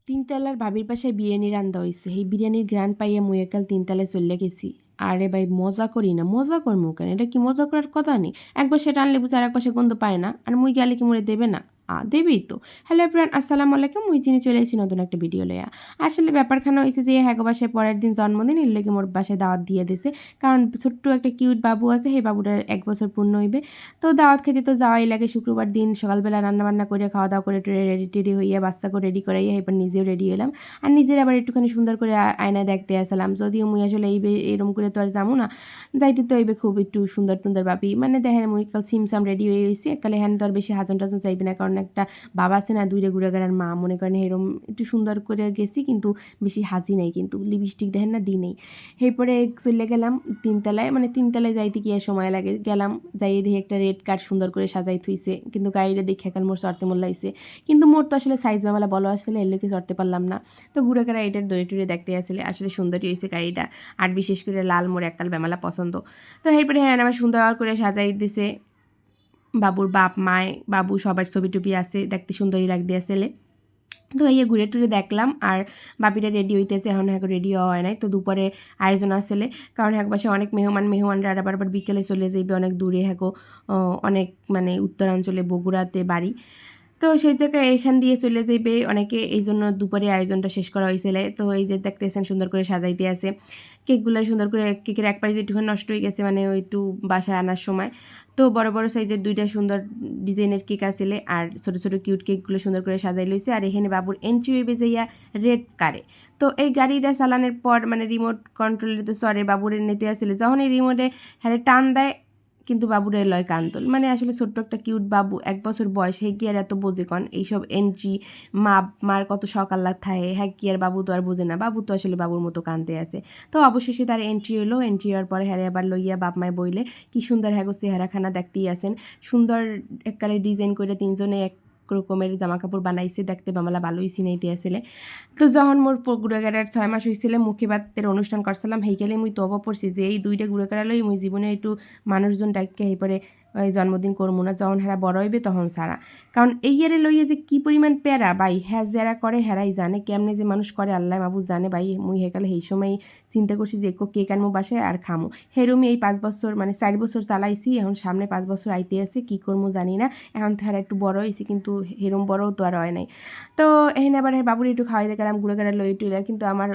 তিনতলার ভাবির বাসায় বিরিয়ানি রান্দা হইছে। সেই বিরিয়ানির ঘ্রাণ পাইয়া মুই একাল তিনতলায় চইল্যা গেছি। আরে ভাই মজা করি না, মজা করমু কেন? এটা কি মজা করার কথা নেই? এক পাশে টানলে বুঝি আরেক পাশে গন্ধ পায় না? আর মুই গেলে কি মোরে দেবে না? দেবেই তো। হ্যালো এভরিওয়ান, আসসালামু আলাইকুম। মুই চিনি চলে এসেছি নতুন একটা ভিডিও লইয়া। আসলে ব্যাপারখানা হইছে যে হ্যাগো বাসায় পরের দিন জন্মদিন, এর লইগে মোর বাসায় দাওয়াত দিয়ে দিছে। কারণ ছোট্ট একটা কিউট বাবু আছে, সেই বাবুটার ১ বছর পূর্ণ হইবে। তো দাওয়াত খেতে তো যাওয়াই লাগে। শুক্রবার দিন সকালবেলা রান্নাবান্না করে খাওয়া দাওয়া করে রেডি টেডি হইয়া বাচ্চাকে রেডি করাইয়া এবার নিজেও রেডি হলাম। আর নিজের আবার একটুখানি সুন্দর করে আয়নায় দেখতে আসলাম। যদিও মুই আসলে এরম করে তো আর যাবো না, যাইতে তো হইবে খুব একটু সুন্দর টুন্দর ভাবি, মানে দেখেন মুই কাল সিমসাম রেডি হয়ে গেছি। একালে হ্যান তো আর বেশি হাজন টাজন চাইবে না, কারণ একটা বাবা আছে না দুইটা ঘুরে গেলার মা, মনে করেন এরম একটু সুন্দর করে গেছি, কিন্তু বেশি হাজি নাই, কিন্তু লিপস্টিক দেখেন না দিই নেই। এরপরে চলে গেলাম তিনতলায়, মানে তিনতলায় যাইতে কি আর সময় লাগে, গেলাম যাইয়ে দেখি একটা রেড কার্ড সুন্দর করে সাজাই থুইছে, কিন্তু গাড়িটা দেখে কাল মোর চড়তে মোর লাগছে, কিন্তু মোর তো আসলে সাইজ মামালা বলো আসলে এর লোকে চড়তে পারলাম না। তো ঘুরে কারা এটার দড়ি টুড়ে দেখতে আসলে সুন্দরই হয়েছে গাড়িটা, আর বিশেষ করে লাল মোর এককাল বেমালা পছন্দ। তো এরপরে হ্যাঁ আমার সুন্দর করে সাজাই দিছে। বাবুর বাপ মায় বাবু সবার ছবি টবি আছে, দেখতে সুন্দরই লাগতে আসলে। তো এই ঘুরে টুরে দেখলাম, আর বাপিটা রেডি হইতেছে, এখন এখন রেডি হওয়া হয় নাই। তো দুপুরে আয়োজন আসলে, কারণ এক পাশে অনেক মেহমানরা আবার বিকেলে চলে যাইবে অনেক দূরে, হ্যাগো অনেক মানে উত্তরাঞ্চলে বগুড়াতে বাড়ি। তো সেই জায়গায় এখান দিয়ে চলে যাইবে অনেকে, এই জন্য দুপুরে আয়োজনটা শেষ করা হয়েছিল। তো এই যে দেখতেছেন সুন্দর করে সাজাইতে আছে, কেকগুলো সুন্দর করে, কেকের এক পাশে একটুখানি নষ্ট হয়ে গেছে মানে ওই একটু বাসায় আনার সময়। তো বড় বড় সাইজের দুইটা সুন্দর ডিজাইনের কেক আসলে, আর ছোটো ছোটো কিউট কেকগুলো সুন্দর করে সাজাই লইছে। আর এখানে বাবুর এন্ট্রি হইবে যাইয়া রেড কারে। তো এই গাড়িটা চালানোর পর মানে রিমোট কন্ট্রোলে তো সরে বাবুরে নিতে আসলে, যখন এই রিমোটে হ্যাঁ টান দেয়, কিন্তু বাবুরে লয় কান্তল, মানে আসলে ছোট্ট একটা কিউট বাবু 1 বছর বয়স, হে কি আর এত বোঝে কন এইসব এন্ট্রি, মার কত শখ আল্লাহ থাহে, হ্যাঁ কি আর বাবু তো আর বোঝে না, বাবু তো আসলে বাবুর মতো কানতে আছে। তো অবশেষে তার এন্ট্রি হলো, এন্ট্রি হওয়ার পরে হ্যারে আবার লইয়া বাপ মায় বইলে কি সুন্দর হ্যাগো চেহারাখানা দেখতেই আছেন, সুন্দর এককালে ডিজাইন করে তিনজনে এক রকমের জামা কাপড় বানাইছে, দেখতে বামালা ভালোই চিনাইতে আসলে। তো যখন মোর গুড়াগাড়ার 6 মাস হয়েছিল, মুখে ভাতের অনুষ্ঠান করছিলাম, হেইকালে মুই তবা পড়ছি যে এই দুইটা গুড়াগাড়া লই মুই জীবনে একটু মানুষজন ডাইকে পরে ওই জন্মদিন করবো না, যখন হেরা বড় হইবে তখন সারা। কারণ এই ইয়ারে লইয়ে যে কি পরিমাণ প্যারা ভাই, হ্যাঁ যারা করে হেরাই জানে, কেমনে যে মানুষ করে আল্লাহ মাবুদ জানে ভাই। মুই হেকালে সেই সময় চিন্তা করছি যে একো কেক আনবো বাসায় আর খামো। হেরুমি এই 5 বছর মানে 4 বছর চালাইছি, এখন সামনে 5 বছর আইতে আছে, কি করবো জানি না। এখন তো হেরা একটু বড় হয়েছি, কিন্তু হেরম বড়ও তো আর হয় নাই। তো এখানে আবার বাবুর একটু খাওয়াইতে গেলাম গুঁড়ো লই টুইলা, কিন্তু আমার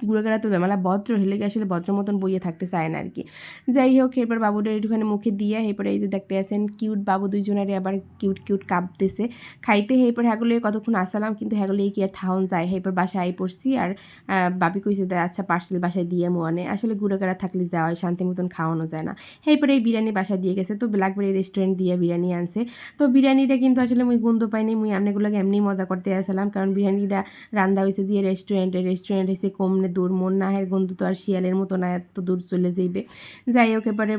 গুঁড়োগাড়া তো বেমালা ভদ্র হেলে গিয়ে আসলে ভদ্র মতন বইয়ে থাকতে চায় না আর কি। যাই হোক এরপর বাবুদের একটুখানি মুখে দিয়ে এরপরে এই যে দেখতে আছেন কিউট বাবু দুইজনেরই আবার কিউট কিউট কাঁপতেছে খাইতে। এরপর হ্যাগুলো কতক্ষণ আসলাম, কিন্তু হ্যাগুলো কি আর থাউন যায়, এরপর বাসায় আই পড়ছি। আর বাপি কইছে আচ্ছা পার্সেল বাসায় দিয়ে মনে, আসলে গুঁড়োগাড়া থাকলে যাওয়া হয়, শান্তি মতন খাওয়ানো যায় না। এরপরে এই বিরিয়ানি বাসায় দিয়ে গেছে, তো ব্ল্যাকবেরি রেস্টুরেন্ট দিয়ে বিরিয়ানি আনছে। তো বিরিয়ানিটা কিন্তু আসলে মুই গন্ধ পাইনি, মুই আমনেগুলোকে এমনি মজা করতে আসলাম, কারণ বিরিয়ানিটা রান্না হয়েছে দিয়ে রেস্টুরেন্ট হয়েছে কমনে দূর, মন নাহের গন্ধ তো আর শিয়ালের মতো না এত দূর চলে যাইবে। যাই হোক এবারে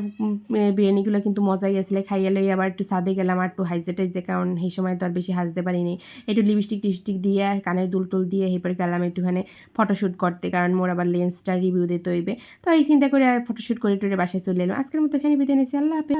বিরিয়ানিগুলো কিন্তু মজাই আসলে, খাইয়া লই আবার একটু সাদে গেলাম আর একটু হাইজে টাইজে, কারণ সেই সময় তো আর বেশি হাজতে পারিনি। একটু লিপস্টিক টিপস্টিক দিয়ে কানের দুল টুল দিয়ে এরপরে গেলাম একটুখানি ফটোশ্যুট করতে, কারণ মোর আবার লেন্সটা রিভিউ দিতে হইবে। তো এই চিন্তা করে আর ফটোশ্যুট করে টুরে বাসায় চলে এলাম। আজকের মতো এখানে বিদায় নিচ্ছি, আল্লাহ হাফেজ।